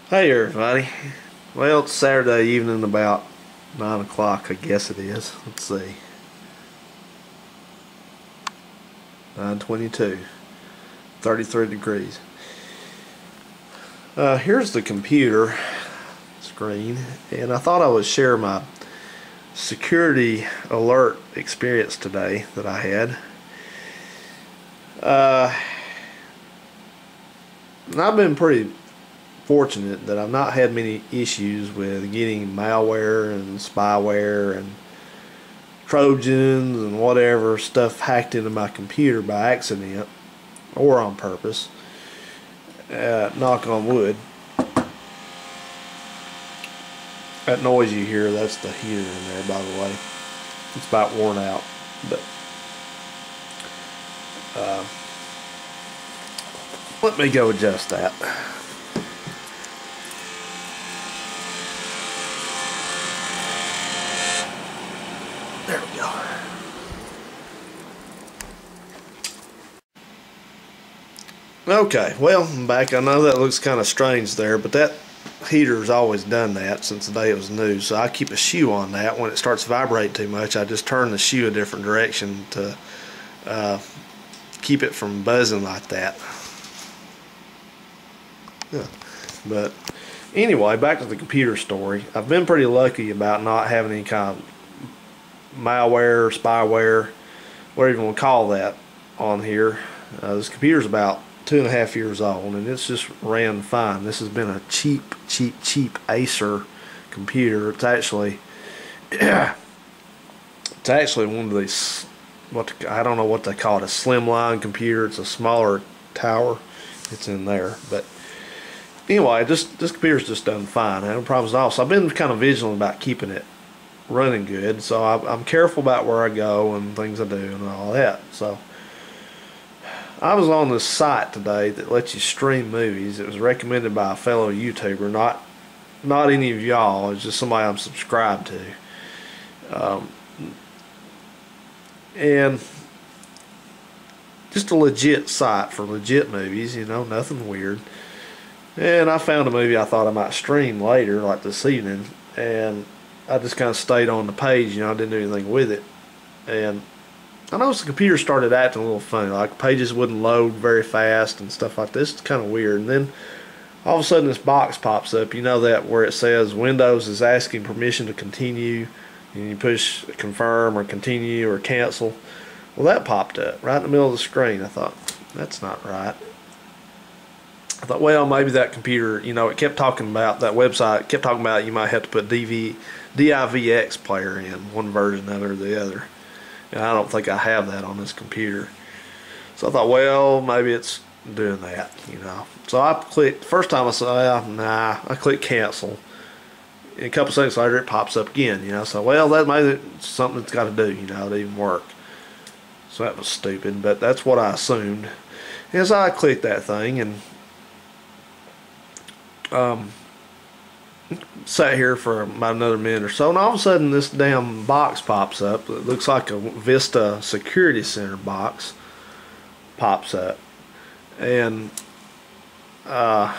Hey everybody. Well, it's Saturday evening about 9 o'clock, I guess it is. Let's see. 9:22. 33 degrees. Here's the computer screen, and I thought I would share my security alert experience today that I had. And I've been pretty fortunate that I've not had many issues with getting malware and spyware and trojans and whatever stuff hacked into my computer by accident or on purpose. Knock on wood. That noise you hear, that's the heater in there, by the way. It's about worn out, but let me go adjust that. There we go. Okay, well, I'm back. I know that looks kind of strange there, but that heater's always done that since the day it was new. So I keep a shoe on that. When it starts vibrating too much, I just turn the shoe a different direction to keep it from buzzing like that. Yeah. But anyway, back to the computer story. I've been pretty lucky about not having any kind of malware, spyware, whatever you want to call that, on here. This computer's about 2.5 years old, and it's just ran fine. This has been a cheap Acer computer. It's actually one of these, I don't know what they call it, a slimline computer. It's a smaller tower. It's in there, but anyway, this computer's just done fine. I have no problems at all. So I've been kind of vigilant about keeping it running good, so I'm careful about where I go and things I do and all that. So I was on this site today that lets you stream movies. It was recommended by a fellow YouTuber, not any of y'all. It's just somebody I'm subscribed to, and just a legit site for legit movies, you know, nothing weird. And I found a movie I thought I might stream later, like this evening, and I just kind of stayed on the page, you know, I didn't do anything with it. And I noticed the computer started acting a little funny, like pages wouldn't load very fast and stuff like this. It's kind of weird. And then all of a sudden this box pops up, you know, that where it says Windows is asking permission to continue, and you push confirm or continue or cancel. Well, that popped up right in the middle of the screen. I thought, that's not right. I thought, well, maybe that computer, you know, it kept talking about, that website kept talking about you might have to put DivX player in, one version of it or the other. And I don't think I have that on this computer. So I thought, well, maybe it's doing that, you know. So I clicked, first time I said, nah, I clicked cancel. And a couple seconds later it pops up again, you know. So, well, that maybe it's something it's got to do, you know, to even work. So that was stupid, but that's what I assumed. As I clicked that thing and sat here for about another minute or so, and all of a sudden this damn box pops up. It looks like a Vista Security Center box pops up, and yeah,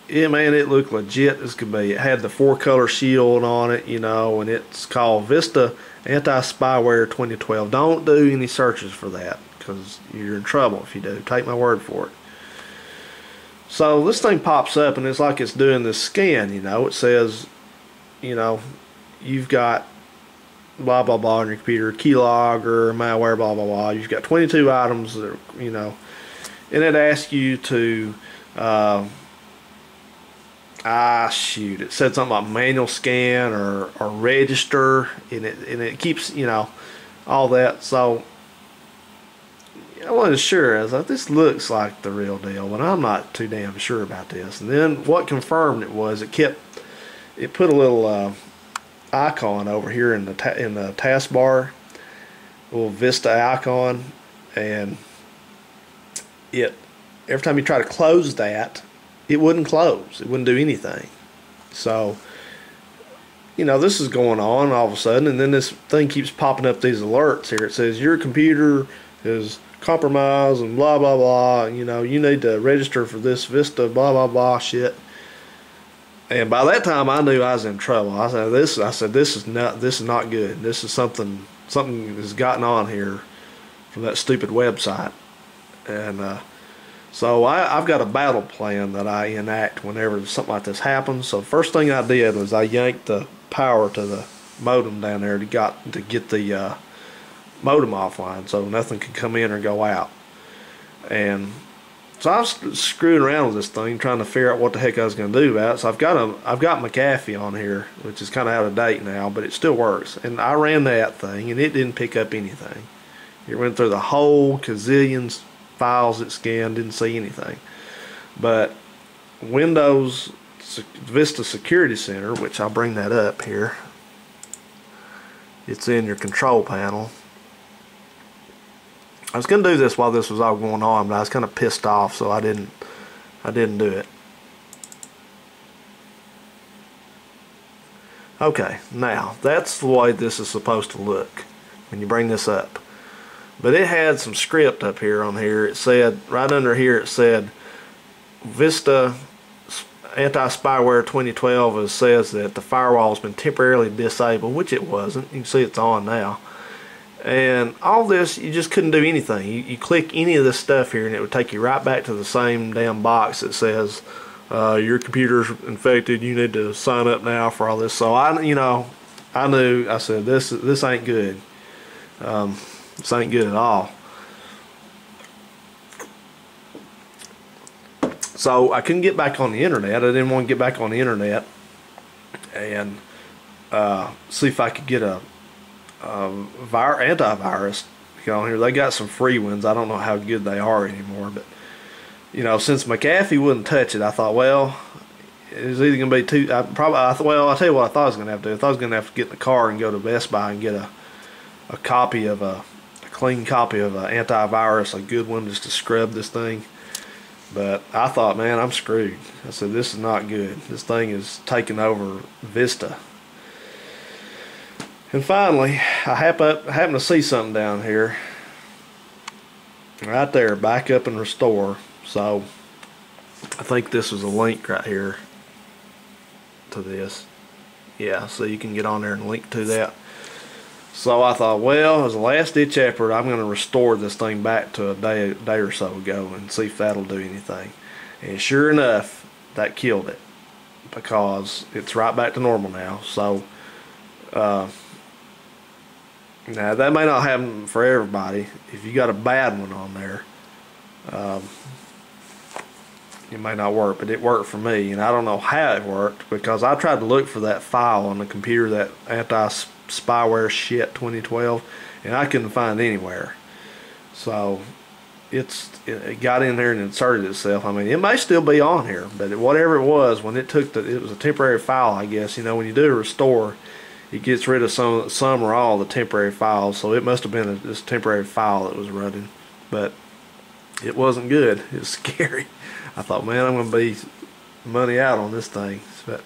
man, it looked legit as could be. It had the 4-color shield on it, you know, and it's called Vista Anti-Spyware 2012. Don't do any searches for that, because you're in trouble if you do. Take my word for it. So this thing pops up, and it's like it's doing this scan, you know. It says, you know, you've got blah blah blah on your computer, keylogger, malware, blah blah blah. You've got 22 items that are, you know, and it asks you to shoot, it said something about manual scan or register, and it keeps, you know, all that. So I wasn't sure. I was like, this looks like the real deal, but I'm not too damn sure about this. And then what confirmed it was it put a little icon over here in the taskbar, a little Vista icon, and every time you try to close that, it wouldn't close. It wouldn't do anything. So, you know, this is going on all of a sudden, and then this thing keeps popping up these alerts here. It says your computer is compromised and blah blah blah, you know, you need to register for this Vista blah blah blah shit. And by that time, I knew I was in trouble. I said, this is not good. This is something has gotten on here from that stupid website." And so I've got a battle plan that I enact whenever something like this happens. So the first thing I did was I yanked the power to the modem down there to get the modem offline, so nothing could come in or go out. And so I was screwing around with this thing, trying to figure out what the heck I was going to do about it. So I've got McAfee on here, which is kind of out of date now, but it still works. And I ran that thing, and it didn't pick up anything. It went through the whole gazillions files it scanned, didn't see anything. But Windows Vista Security Center, which I'll bring that up here. It's in your control panel. I was going to do this while this was all going on, but I was kind of pissed off, so I didn't do it. Okay, now that's the way this is supposed to look when you bring this up. But it had some script up here on here. It said, right under here, it said Vista Anti-Spyware 2012. It says that the firewall has been temporarily disabled, which it wasn't. You can see it's on now. And all this, you just couldn't do anything. You click any of this stuff here and it would take you right back to the same damn box that says your computer's infected, you need to sign up now for all this. So I knew, I said, this ain't good. This ain't good at all. So I couldn't get back on the internet. I didn't want to get back on the internet and see if I could get a antivirus on here. They got some free ones. I don't know how good they are anymore, but since McAfee wouldn't touch it, I thought, well, it was either going to be too. I'll tell you what I thought I was going to have to do. I thought I was going to have to get in the car and go to Best Buy and get a copy of a clean copy of an antivirus, a good one, just to scrub this thing. But I thought, man, I'm screwed. I said, this is not good. This thing is taking over Vista. And finally, I happened to see something down here. Right there, backup and restore. So, I think this was a link right here to this. Yeah, so you can get on there and link to that. So I thought, well, as a last ditch effort, I'm going to restore this thing back to a day or so ago and see if that'll do anything. And sure enough, that killed it, because it's right back to normal now. So now that may not happen for everybody. If you got a bad one on there, it may not work, but it worked for me. And I don't know how it worked, because I tried to look for that file on the computer, that anti-spyware shit 2012, and I couldn't find it anywhere. So it got in there and inserted itself. I mean, it may still be on here, but whatever it was, when it took it was a temporary file, I guess. When you do a restore, it gets rid of some or all the temporary files. So it must have been this temporary file that was running, but it wasn't good. It was scary. I thought, man, I'm going to be money out on this thing. But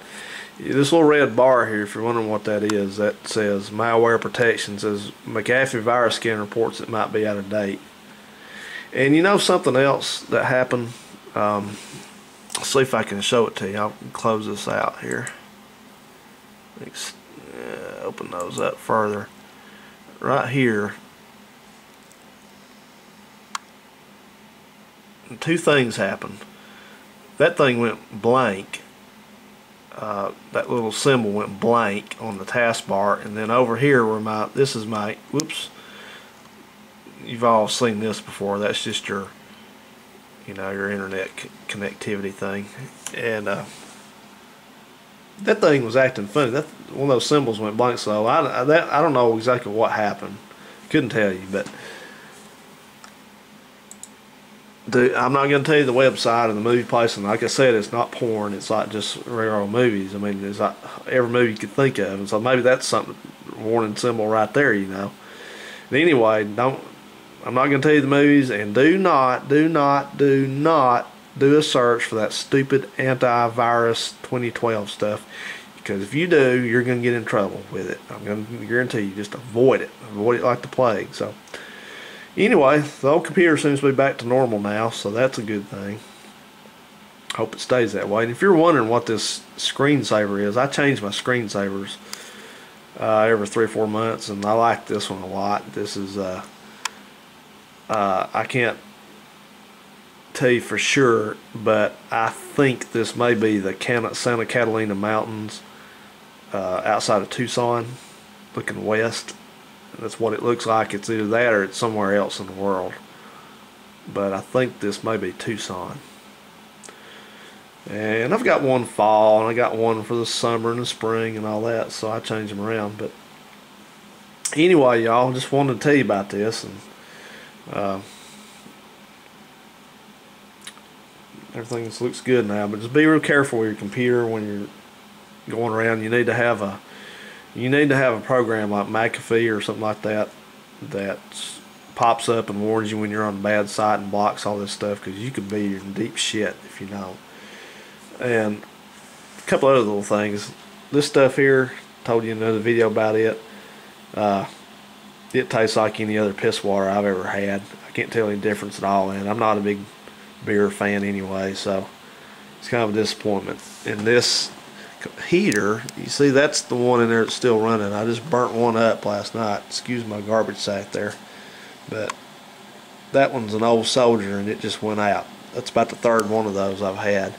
this little red bar here, if you're wondering what that is, that says malware protection. Says McAfee virus scan reports it might be out of date. And something else that happened, let's see if I can show it to you. I'll close this out here. Open those up further. Right here, two things happened. That thing went blank. That little symbol went blank on the taskbar, and then over here where whoops, you've all seen this before. That's just your your internet connectivity thing, and that thing was acting funny. That one of those symbols went blank. So I don't know exactly what happened. Couldn't tell you, but I'm not going to tell you the website and the movie place. And like I said, it's not porn. It's like just regular movies. I mean, it's like every movie you could think of. And so maybe that's something, warning symbol right there. But anyway, I'm not going to tell you the movies. And do not do a search for that stupid antivirus 2012 stuff, because if you do, you're going to get in trouble with it. I'm going to guarantee you. Just avoid it like the plague. So anyway, the old computer seems to be back to normal now, so that's a good thing. Hope it stays that way. And if you're wondering what this screensaver is, I change my screensavers every 3 or 4 months, and I like this one a lot. This is I can't tell you for sure, but I think this may be the Santa Catalina Mountains outside of Tucson, looking west. That's what it looks like. It's either that or it's somewhere else in the world, but I think this may be Tucson. And I've got one fall, and I got one for the summer and the spring and all that, so I change them around. But anyway, y'all, just wanted to tell you about this, and everything looks good now. But just be real careful with your computer when you're going around. You need to have a program like McAfee or something like that that pops up and warns you when you're on a bad site and blocks all this stuff, because you could be in deep shit if you don't. And a couple other little things. This stuff here, told you in another video about it. It tastes like any other piss water I've ever had. I can't tell any difference at all, and I'm not a big beer fan anyway, so it's kind of a disappointment. And this heater, you see that's the one in there that's still running. I just burnt one up last night. Excuse my garbage sack there. But that one's an old soldier, and it just went out. That's about the third one of those I've had.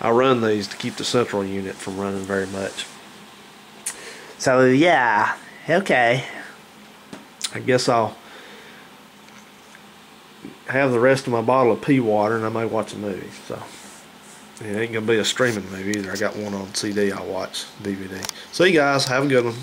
I run these to keep the central unit from running very much. So yeah, okay. I guess I'll have the rest of my bottle of pea water, and I may watch a movie. So it ain't gonna be a streaming movie either. I got one on CD I'll watch, DVD. See you guys, have a good one.